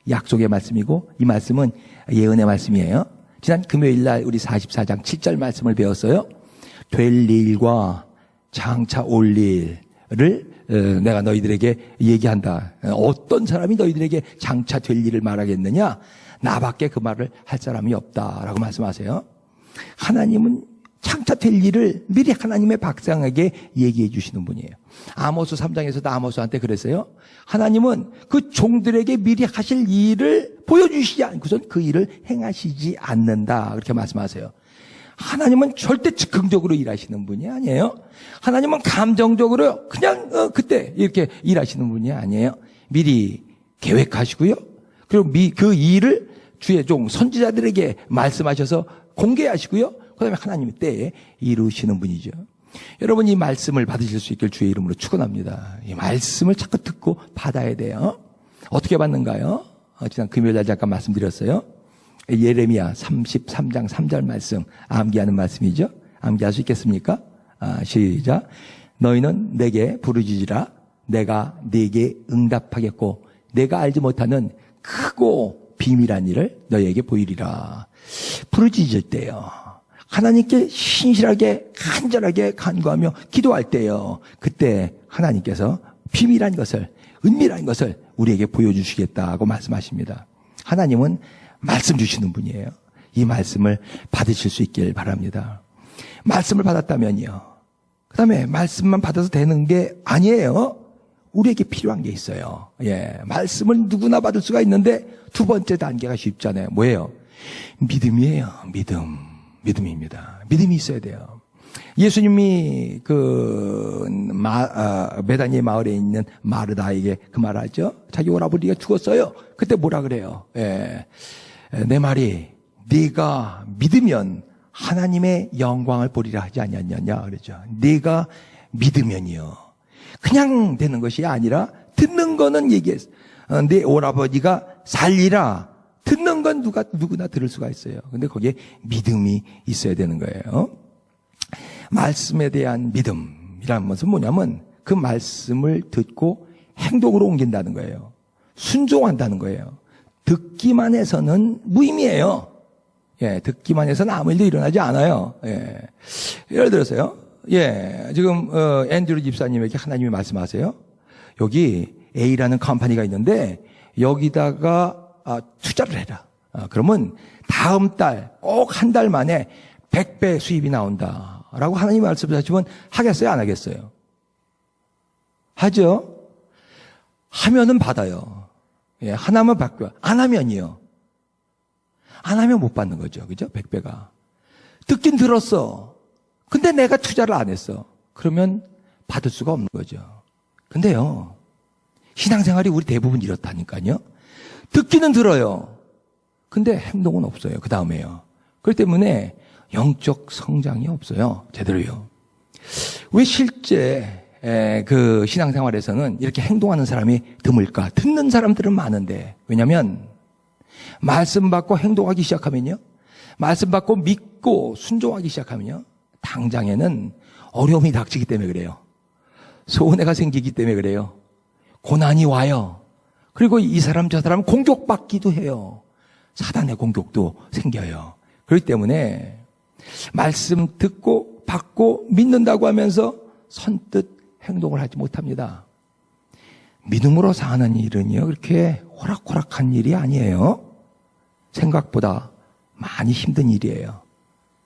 약속의 말씀이고 이 말씀은 예언의 말씀이에요. 지난 금요일 날 우리 44장 7절 말씀을 배웠어요. 될 일과 장차 올 일을 내가 너희들에게 얘기한다. 어떤 사람이 너희들에게 장차 될 일을 말하겠느냐? 나밖에 그 말을 할 사람이 없다라고 말씀하세요. 하나님은 장차 될 일을 미리 하나님의 백성에게 얘기해 주시는 분이에요. 아모스 3장에서도 아모스한테 그랬어요. 하나님은 그 종들에게 미리 하실 일을 보여주시지 않고선 그 일을 행하시지 않는다. 그렇게 말씀하세요. 하나님은 절대 즉흥적으로 일하시는 분이 아니에요. 하나님은 감정적으로 그냥 그때 이렇게 일하시는 분이 아니에요. 미리 계획하시고요. 그리고 그 일을 주의 종 선지자들에게 말씀하셔서 공개하시고요. 그다음에 하나님의 때에 이루시는 분이죠. 여러분 이 말씀을 받으실 수 있길 주의 이름으로 축원합니다. 이 말씀을 자꾸 듣고 받아야 돼요. 어떻게 받는가요? 지난 금요일 날 잠깐 말씀드렸어요. 예레미야 33장 3절 말씀 암기하는 말씀이죠. 암기할 수 있겠습니까? 시작. 너희는 내게 부르짖으라. 내가 네게 응답하겠고 내가 알지 못하는 크고 비밀한 일을 너희에게 보이리라. 부르짖을 때요. 하나님께 신실하게 간절하게 간구하며 기도할 때요. 그때 하나님께서 비밀한 것을 은밀한 것을 우리에게 보여주시겠다고 말씀하십니다. 하나님은 말씀 주시는 분이에요. 이 말씀을 받으실 수 있길 바랍니다. 말씀을 받았다면요. 그 다음에 말씀만 받아서 되는 게 아니에요. 우리에게 필요한 게 있어요. 말씀을 누구나 받을 수가 있는데 두 번째 단계가 쉽잖아요. 뭐예요? 믿음이에요. 믿음입니다. 믿음이 있어야 돼요. 예수님이 베다니 마을에 있는 마르다에게 그 말 하죠. 자기 오라버니가 죽었어요. 그때 뭐라 그래요? 내 말이 네가 믿으면 하나님의 영광을 보리라 하지 않았느냐 그랬죠. 네가 믿으면이요. 그냥 되는 것이 아니라 듣는 거는 얘기했어. 내 오라버니가 살리라. 듣는 건 누구나 들을 수가 있어요. 근데 거기에 믿음이 있어야 되는 거예요. 말씀에 대한 믿음이라는 것은 뭐냐면 그 말씀을 듣고 행동으로 옮긴다는 거예요. 순종한다는 거예요. 듣기만 해서는 무의미해요. 듣기만 해서는 아무 일도 일어나지 않아요. 예를 들어서요. 지금 앤드류 집사님에게 하나님이 말씀하세요. 여기 A라는 컴퍼니가 있는데 여기다가 투자를 해라. 그러면 다음 달 꼭 한 달 만에 100배 수입이 나온다라고 하나님이 말씀하시면 하겠어요? 안 하겠어요? 하죠? 하면은 받아요. 하나만 받고요. 안 하면이요. 안 하면 못 받는 거죠. 그죠? 100배가. 듣긴 들었어. 근데 내가 투자를 안 했어. 그러면 받을 수가 없는 거죠. 근데요, 신앙생활이 우리 대부분 이렇다니까요. 듣기는 들어요. 근데 행동은 없어요. 그 다음에요. 그렇기 때문에 영적 성장이 없어요. 제대로요. 왜 실제 그 신앙생활에서는 이렇게 행동하는 사람이 드물까? 듣는 사람들은 많은데. 왜냐하면 말씀 받고 행동하기 시작하면요. 말씀 받고 믿고 순종하기 시작하면요. 당장에는 어려움이 닥치기 때문에 그래요. 손해가 생기기 때문에 그래요. 고난이 와요. 그리고 이 사람 저 사람 공격받기도 해요. 사단의 공격도 생겨요. 그렇기 때문에 말씀 듣고 받고 믿는다고 하면서 선뜻 행동을 하지 못합니다. 믿음으로 사는 일은요, 그렇게 호락호락한 일이 아니에요. 생각보다 많이 힘든 일이에요.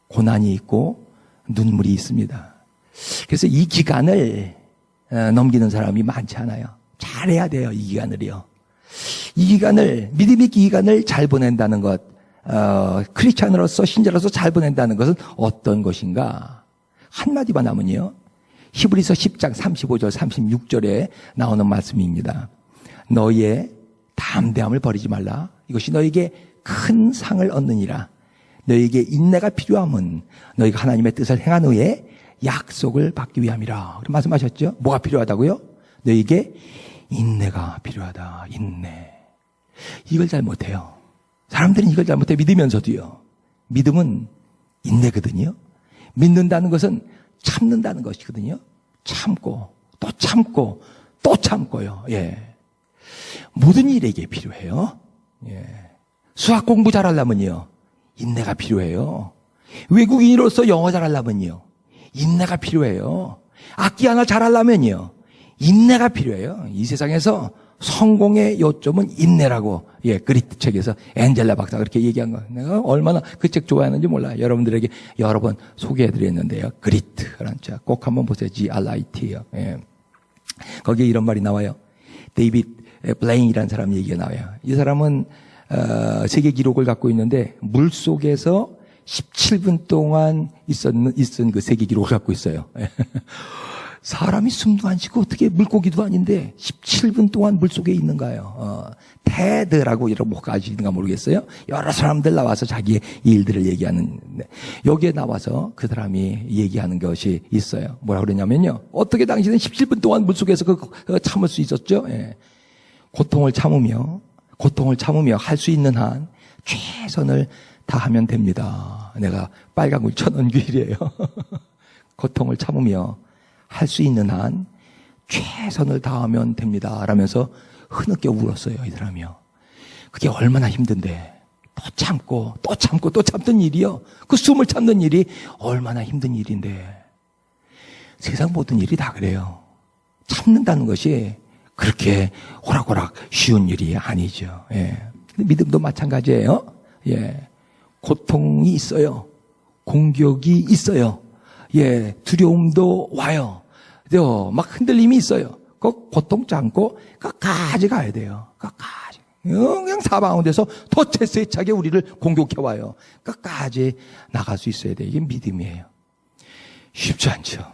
고난이 있고 눈물이 있습니다. 그래서 이 기간을 넘기는 사람이 많지 않아요. 잘해야 돼요, 이 기간을요. 이 기간을, 믿음의 기간을 잘 보낸다는 것, 크리스찬으로서, 신자로서 잘 보낸다는 것은 어떤 것인가? 한마디만 하면요. 히브리서 10장 35절, 36절에 나오는 말씀입니다. 너희의 담대함을 버리지 말라. 이것이 너희에게 큰 상을 얻느니라. 너희에게 인내가 필요함은 너희가 하나님의 뜻을 행한 후에 약속을 받기 위함이라. 그렇게 말씀하셨죠? 뭐가 필요하다고요? 너희에게 인내가 필요하다. 인내. 이걸 잘 못해요. 사람들은 이걸 잘 못해. 믿으면서도요. 믿음은 인내거든요. 믿는다는 것은 참는다는 것이거든요. 참고 또 참고 또 참고요. 모든 일에게 필요해요. 수학 공부 잘하려면요. 인내가 필요해요. 외국인으로서 영어 잘하려면요. 인내가 필요해요. 악기 하나 잘하려면요. 인내가 필요해요. 이 세상에서 성공의 요점은 인내라고, 그리트 책에서 엔젤라 박사가 그렇게 얘기한 거예요. 내가 얼마나 그 책 좋아하는지 몰라요. 여러분들에게 여러 번 소개해드렸는데요. 그리트라는 책 꼭 한번 보세요. GRIT요. 거기에 이런 말이 나와요. 데이빗 블레인이라는 사람 얘기가 나와요. 이 사람은 세계 기록을 갖고 있는데 물 속에서 17분 동안 있은 그 세계 기록을 갖고 있어요. 사람이 숨도 안 쉬고 어떻게 물고기도 아닌데 17분 동안 물속에 있는가요? 테드라고 이런 뭐가 아시는가 모르겠어요. 여러 사람들 나와서 자기의 일들을 얘기하는, 여기에 나와서 그 사람이 얘기하는 것이 있어요. 뭐라고 그러냐면요. 어떻게 당신은 17분 동안 물속에서 참을 수 있었죠? 고통을 참으며 할 수 있는 한 최선을 다하면 됩니다. 내가 빨간불 쳐놓은 길이에요. 고통을 참으며 할 수 있는 한 최선을 다하면 됩니다. 라면서 흐느껴 울었어요, 이 사람이요. 그게 얼마나 힘든데, 또 참고, 또 참고, 또 참던 일이요. 그 숨을 참는 일이 얼마나 힘든 일인데, 세상 모든 일이 다 그래요. 참는다는 것이 그렇게 호락호락 쉬운 일이 아니죠. 믿음도 마찬가지예요. 고통이 있어요. 공격이 있어요. 두려움도 와요. 막 흔들림이 있어요. 고통 참고 끝까지 가야 돼요. 끝까지. 그냥 사방운데서 덫에 세차게 우리를 공격해와요. 끝까지 나갈 수 있어야 돼요. 이게 믿음이에요. 쉽지 않죠.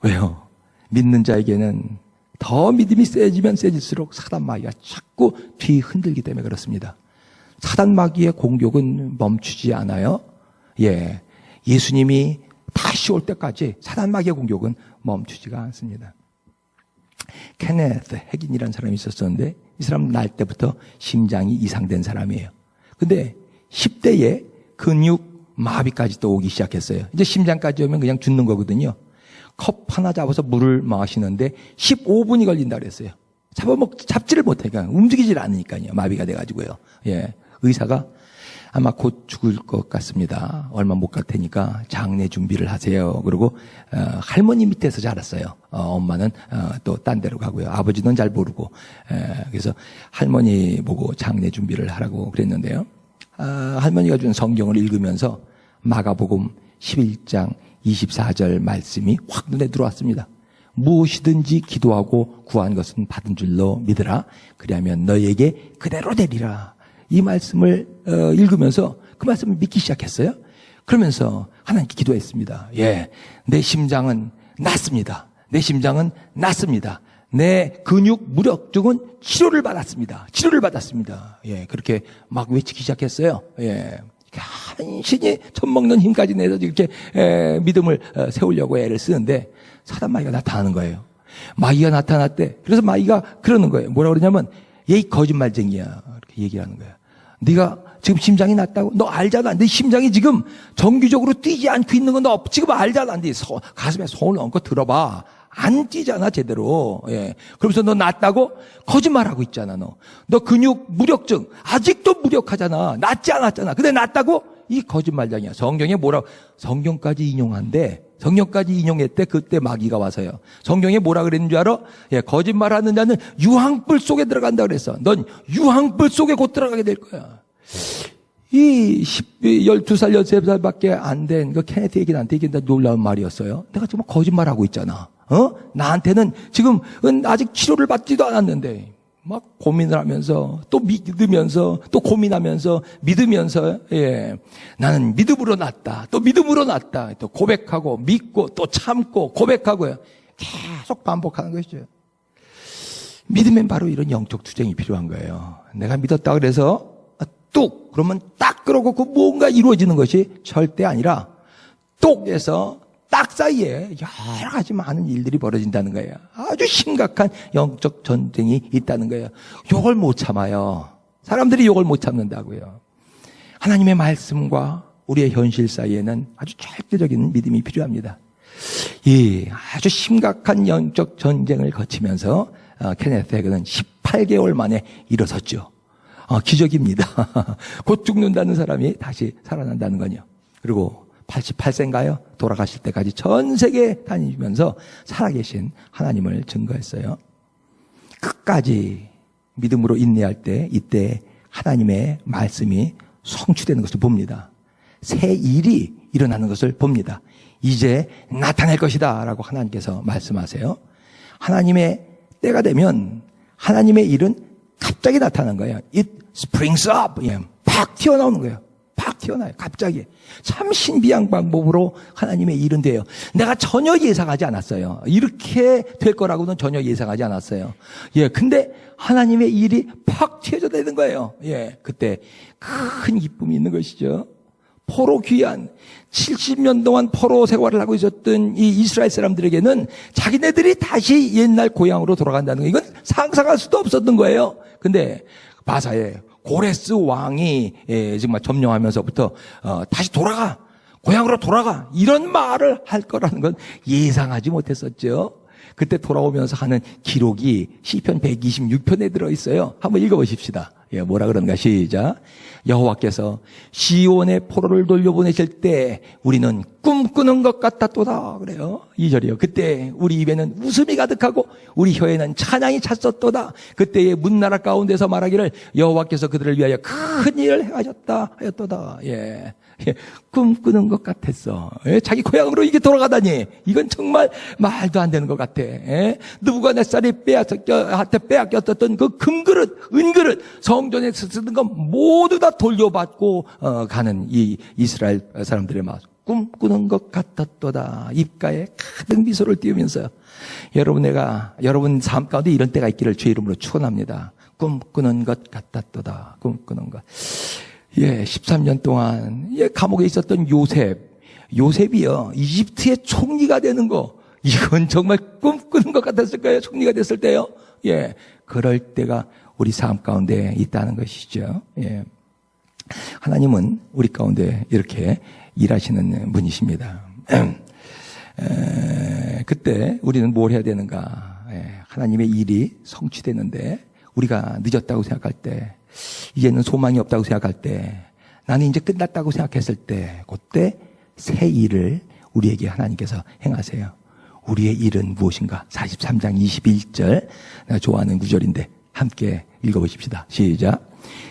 왜요? 믿는 자에게는 더 믿음이 세지면 세질수록 사단 마귀가 자꾸 뒤 흔들기 때문에 그렇습니다. 사단 마귀의 공격은 멈추지 않아요. 예수님이 다시 올 때까지 사단 마귀의 공격은 멈추지가 않습니다. 케네스 핵인이라는 사람이 있었었는데 이 사람 날 때부터 심장이 이상된 사람이에요. 근데 10대에 근육 마비까지 또 오기 시작했어요. 이제 심장까지 오면 그냥 죽는 거거든요. 컵 하나 잡아서 물을 마시는데 15분이 걸린다 그랬어요. 잡지를 못하니까 움직이질 않으니까요. 마비가 돼가지고요. 의사가 아마 곧 죽을 것 같습니다. 얼마 못 갈 테니까 장례 준비를 하세요. 그리고 할머니 밑에서 자랐어요. 엄마는 또 딴 데로 가고요. 아버지는 잘 모르고 그래서 할머니 보고 장례 준비를 하라고 그랬는데요. 할머니가 준 성경을 읽으면서 마가복음 11장 24절 말씀이 확 눈에 들어왔습니다. 무엇이든지 기도하고 구한 것은 받은 줄로 믿으라. 그리하면 너에게 그대로 되리라. 이 말씀을 읽으면서 그 말씀을 믿기 시작했어요. 그러면서 하나님께 기도했습니다. 내 심장은 낫습니다. 내 심장은 낫습니다. 내 근육 무력증은 치료를 받았습니다. 치료를 받았습니다. 그렇게 막 외치기 시작했어요. 한신이 젖먹는 힘까지 내서 이렇게 믿음을 세우려고 애를 쓰는데 사단 마귀가 나타나는 거예요. 마귀가 나타났대. 그래서 마귀가 그러는 거예요. 뭐라 그러냐면 얘 거짓말쟁이야. 이렇게 얘기를 하는 거야. 네가 지금 심장이 났다고? 너 알잖아. 네 심장이 지금 정기적으로 뛰지 않고 있는 건 너 지금 알잖아. 네 가슴에 손을 얹고 들어봐. 안 뛰잖아 제대로. 그러면서 너 났다고? 거짓말하고 있잖아. 너 근육 무력증 아직도 무력하잖아. 낫지 않았잖아. 근데 났다고? 이 거짓말장이야. 성경에 뭐라고? 성경까지 인용한데 성경까지 인용했대. 그때 마귀가 와서요. 성경에 뭐라 그랬는 줄 알아? 거짓말하는 자는 유황불 속에 들어간다 그랬어. 넌 유황불 속에 곧 들어가게 될 거야. 이 12살, 13살밖에 안 된 그 케네디 얘기는 나한테 얘기한다 놀라운 말이었어요. 내가 지금 거짓말하고 있잖아. 나한테는 지금 아직 치료를 받지도 않았는데 막 고민을 하면서 또 믿으면서 또 고민하면서 믿으면서 나는 믿음으로 났다. 또 믿음으로 났다. 또 고백하고 믿고 또 참고 고백하고요. 계속 반복하는 것이죠. 믿으면 바로 이런 영적 투쟁이 필요한 거예요. 내가 믿었다 그래서 뚝 그러면 딱 그러고 그 뭔가 이루어지는 것이 절대 아니라 똑에서 딱 사이에 여러 가지 많은 일들이 벌어진다는 거예요. 아주 심각한 영적 전쟁이 있다는 거예요. 욕을 못 참아요. 사람들이 욕을 못 참는다고요. 하나님의 말씀과 우리의 현실 사이에는 아주 절대적인 믿음이 필요합니다. 이 아주 심각한 영적 전쟁을 거치면서 케네스 해그는 18개월 만에 일어섰죠. 기적입니다. 곧 죽는다는 사람이 다시 살아난다는 거요. 그리고 88세인가요? 돌아가실 때까지 전 세계 다니면서 살아계신 하나님을 증거했어요. 끝까지 믿음으로 인내할 때 이때 하나님의 말씀이 성취되는 것을 봅니다. 새 일이 일어나는 것을 봅니다. 이제 나타날 것이다 라고 하나님께서 말씀하세요. 하나님의 때가 되면 하나님의 일은 갑자기 나타나는 거예요. It springs up. 팍 튀어나오는 거예요. 팍 튀어나와요. 갑자기. 참 신비한 방법으로 하나님의 일은 돼요. 내가 전혀 예상하지 않았어요. 이렇게 될 거라고는 전혀 예상하지 않았어요. 근데 하나님의 일이 팍 튀어져 되는 거예요. 그때 큰 기쁨이 있는 것이죠. 포로 귀환 70년 동안 포로 생활을 하고 있었던 이 이스라엘 사람들에게는 자기네들이 다시 옛날 고향으로 돌아간다는 거 이건 상상할 수도 없었던 거예요. 근데 바사에 고레스 왕이 정말 점령하면서부터 다시 돌아가 고향으로 돌아가 이런 말을 할 거라는 건 예상하지 못했었죠. 그때 돌아오면서 하는 기록이 시편 126편에 들어있어요. 한번 읽어보십시다. 뭐라 그런가 시작. 여호와께서 시온의 포로를 돌려보내실 때 우리는 꿈꾸는 것 같았도다 그래요. 2절이요. 그때 우리 입에는 웃음이 가득하고 우리 혀에는 찬양이 찼었도다. 그때의 문나라 가운데서 말하기를 여호와께서 그들을 위하여 큰 일을 행하셨다 하였도다. 예, 꿈꾸는 것 같았어. 예, 자기 고향으로 이게 돌아가다니. 이건 정말 말도 안 되는 것 같아. 예, 느부갓네살이 빼앗겼던 그 금그릇, 은그릇, 성전에 쓰던 거 모두 다 돌려받고 가는 이 이스라엘 사람들의 마음. 꿈꾸는 것 같았도다. 입가에 가득 미소를 띄우면서 여러분 삶 가운데 이런 때가 있기를 주의 이름으로 축원합니다. 꿈꾸는 것 같았도다. 꿈꾸는 것. 예, 13년 동안 감옥에 있었던 요셉이요, 이집트의 총리가 되는 거, 이건 정말 꿈꾸는 것 같았을 거예요. 총리가 됐을 때요. 예, 그럴 때가 우리 삶 가운데 있다는 것이죠. 예, 하나님은 우리 가운데 이렇게 일하시는 분이십니다. 그때 우리는 뭘 해야 되는가? 하나님의 일이 성취되는데 우리가 늦었다고 생각할 때, 이제는 소망이 없다고 생각할 때, 나는 이제 끝났다고 생각했을 때, 그때 새 일을 우리에게 하나님께서 행하세요. 우리의 일은 무엇인가? 43장 21절, 내가 좋아하는 구절인데 함께 읽어보십시다. 시작.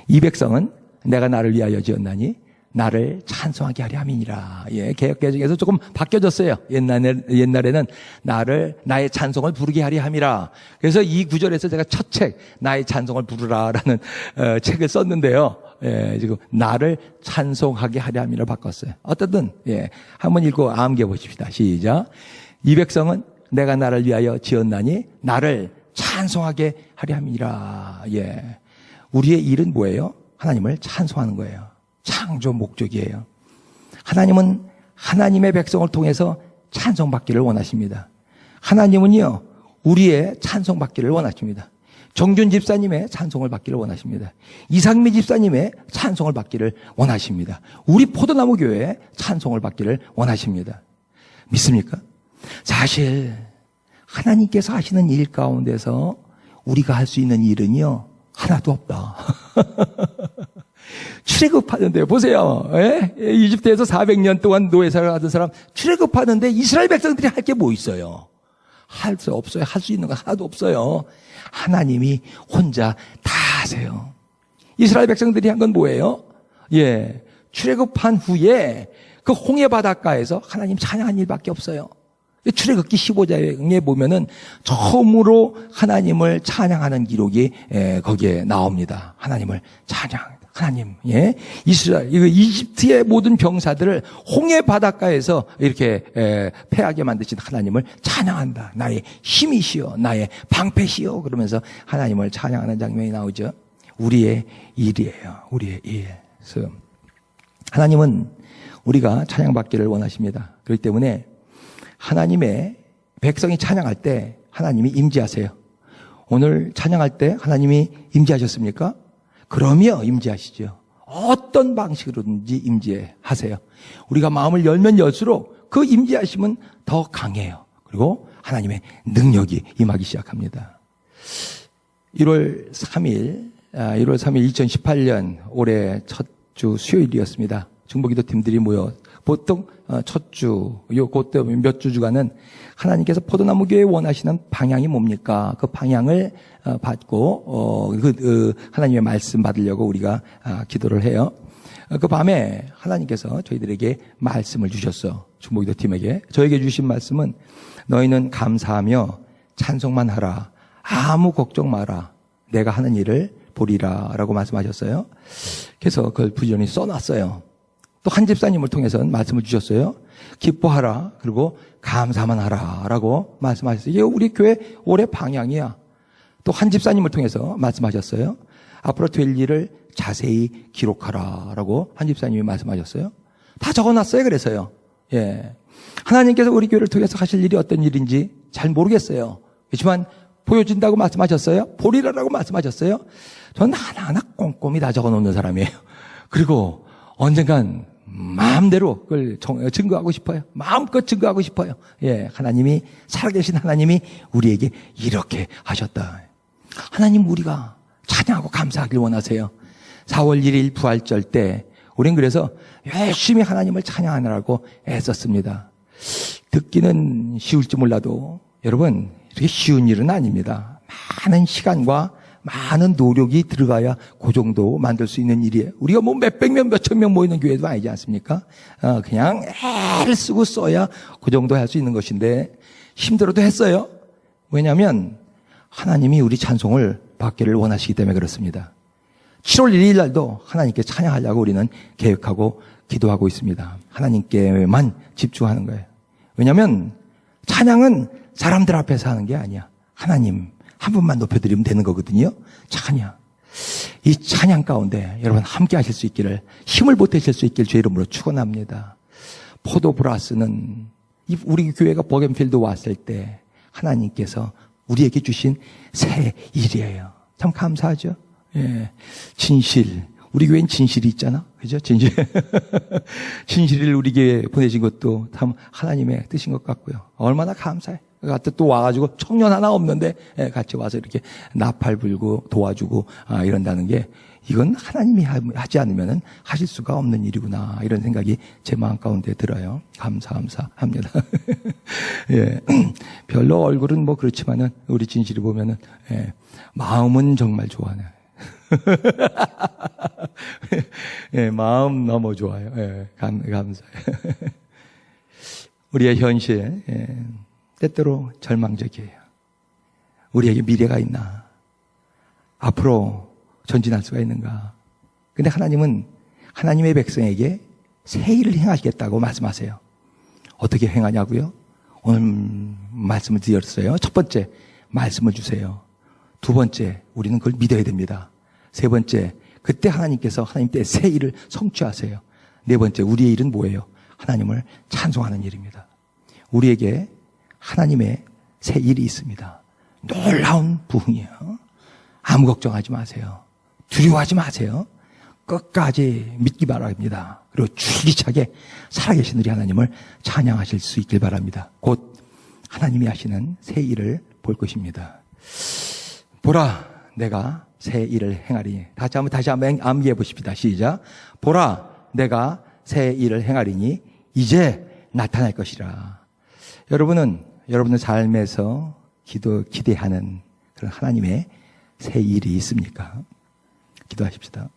이 백성은 내가 나를 위하여 지었나니 나를 찬송하게 하려 함이니라. 예, 개역개정에서 조금 바뀌어졌어요. 옛날에는 나의 찬송을 부르게 하려 함이라. 그래서 이 구절에서 제가 첫 책, 나의 찬송을 부르라라는 책을 썼는데요. 예, 지금 나를 찬송하게 하려 함이라 바꿨어요. 어떻든, 예, 한번 읽고 암겨 보십시다. 시작. 이 백성은 내가 나를 위하여 지었나니 나를 찬송하게 하려 함이니라. 예, 우리의 일은 뭐예요? 하나님을 찬송하는 거예요. 창조 목적이에요. 하나님은 하나님의 백성을 통해서 찬송받기를 원하십니다. 하나님은요, 우리의 찬송받기를 원하십니다. 정준 집사님의 찬송을 받기를 원하십니다. 이상미 집사님의 찬송을 받기를 원하십니다. 우리 포도나무 교회의 찬송을 받기를 원하십니다. 믿습니까? 사실 하나님께서 하시는 일 가운데서 우리가 할 수 있는 일은요, 하나도 없다. 출애굽하는데 보세요. 예? 이집트에서 400년 동안 노예생활을 하던 사람 출애굽하는데 이스라엘 백성들이 할 게 뭐 있어요? 할 수 없어요. 할 수 있는 거 하나도 없어요. 하나님이 혼자 다 하세요. 이스라엘 백성들이 한 건 뭐예요? 예, 출애굽한 후에 그 홍해 바닷가에서 하나님 찬양한 일밖에 없어요. 출애굽기 15장에 보면은 처음으로 하나님을 찬양하는 기록이 거기에 나옵니다. 하나님을 찬양. 하나님, 예, 이집트의 모든 병사들을 홍해 바닷가에서 이렇게 패하게 만드신 하나님을 찬양한다. 나의 힘이시여, 나의 방패시여. 그러면서 하나님을 찬양하는 장면이 나오죠. 우리의 일이에요. 우리의 일. 그래서 하나님은 우리가 찬양받기를 원하십니다. 그렇기 때문에 하나님의 백성이 찬양할 때 하나님이 임재하세요. 오늘 찬양할 때 하나님이 임재하셨습니까? 그러면 임재하시죠. 어떤 방식으로든지 임재하세요. 우리가 마음을 열면 열수록 그 임재하심은 더 강해요. 그리고 하나님의 능력이 임하기 시작합니다. 1월 3일 2018년 올해 첫 주 수요일이었습니다. 중보기도 팀들이 모여 보통 첫 주, 그때 몇 주간은 하나님께서 포도나무 교회에 원하시는 방향이 뭡니까? 그 방향을 받고 하나님의 말씀 받으려고 우리가 기도를 해요. 그 밤에 하나님께서 저희들에게 말씀을 주셨어. 중보기도 팀에게. 저에게 주신 말씀은 너희는 감사하며 찬송만 하라. 아무 걱정 마라. 내가 하는 일을 보리라 라고 말씀하셨어요. 그래서 그걸 부지런히 써놨어요. 또 한 집사님을 통해서는 말씀을 주셨어요. 기뻐하라. 그리고 감사만 하라 라고 말씀하셨어요. 이게 우리 교회 올해 방향이야. 또 한 집사님을 통해서 말씀하셨어요. 앞으로 될 일을 자세히 기록하라 라고 한 집사님이 말씀하셨어요. 다 적어놨어요. 그래서요. 예, 하나님께서 우리 교회를 통해서 하실 일이 어떤 일인지 잘 모르겠어요. 그렇지만 보여준다고 말씀하셨어요. 보리라라고 말씀하셨어요. 저는 하나하나 꼼꼼히 다 적어놓는 사람이에요. 그리고 언젠간 마음대로 그걸 증거하고 싶어요. 마음껏 증거하고 싶어요. 예, 하나님이, 살아계신 하나님이 우리에게 이렇게 하셨다. 하나님, 우리가 찬양하고 감사하길 원하세요. 4월 1일 부활절 때 우린 그래서 열심히 하나님을 찬양하느라고 애썼습니다. 듣기는 쉬울지 몰라도 여러분, 이렇게 쉬운 일은 아닙니다. 많은 시간과 많은 노력이 들어가야 그 정도 만들 수 있는 일이에요. 우리가 뭐 몇백 명, 몇천 명 모이는 교회도 아니지 않습니까? 그냥 애를 쓰고 써야 그 정도 할 수 있는 것인데 힘들어도 했어요. 왜냐하면 하나님이 우리 찬송을 받기를 원하시기 때문에 그렇습니다. 7월 1일 날도 하나님께 찬양하려고 우리는 계획하고 기도하고 있습니다. 하나님께만 집중하는 거예요. 왜냐하면 찬양은 사람들 앞에서 하는 게 아니야. 하나님 한 분만 높여드리면 되는 거거든요. 찬양. 이 찬양 가운데 여러분 함께 하실 수 있기를, 힘을 보태실 수 있기를 주의 이름으로 축원합니다. 포도브라스는 우리 교회가 버겐필드 왔을 때 하나님께서 우리에게 주신 새 일이에요. 참 감사하죠. 예. 진실. 우리 교회는 진실이 있잖아. 그죠? 진실. 진실을 우리 교회에 보내신 것도 참 하나님의 뜻인 것 같고요. 얼마나 감사해. 그때 또 와가지고 청년 하나 없는데 같이 와서 이렇게 나팔 불고 도와주고 이런다는 게 이건 하나님이 하지 않으면 하실 수가 없는 일이구나 이런 생각이 제 마음 가운데 들어요. 감사합니다. 예. 별로 얼굴은 뭐 그렇지만은 우리 진실이 보면은 마음은 정말 좋아요. 예, 마음 너무 좋아요. 예, 감사해요. 우리의 현실 때때로 절망적이에요. 우리에게 미래가 있나? 앞으로 전진할 수가 있는가? 근데 하나님은 하나님의 백성에게 새 일을 행하시겠다고 말씀하세요. 어떻게 행하냐고요? 오늘 말씀을 드렸어요. 첫 번째, 말씀을 주세요. 두 번째, 우리는 그걸 믿어야 됩니다. 세 번째, 그때 하나님께서 하나님 때 새 일을 성취하세요. 네 번째, 우리의 일은 뭐예요? 하나님을 찬송하는 일입니다. 우리에게 하나님의 새 일이 있습니다. 놀라운 부흥이에요. 아무 걱정하지 마세요. 두려워하지 마세요. 끝까지 믿기 바랍니다. 그리고 줄기차게 살아계신 우리 하나님을 찬양하실 수 있길 바랍니다. 곧 하나님이 하시는 새 일을 볼 것입니다. 보라, 내가 새 일을 행하리니. 다시 한번 암기해 보십시다. 시작. 보라, 내가 새 일을 행하리니 이제 나타날 것이라. 여러분은 여러분의 삶에서 기대하는 그런 하나님의 새 일이 있습니까? 기도하십시다.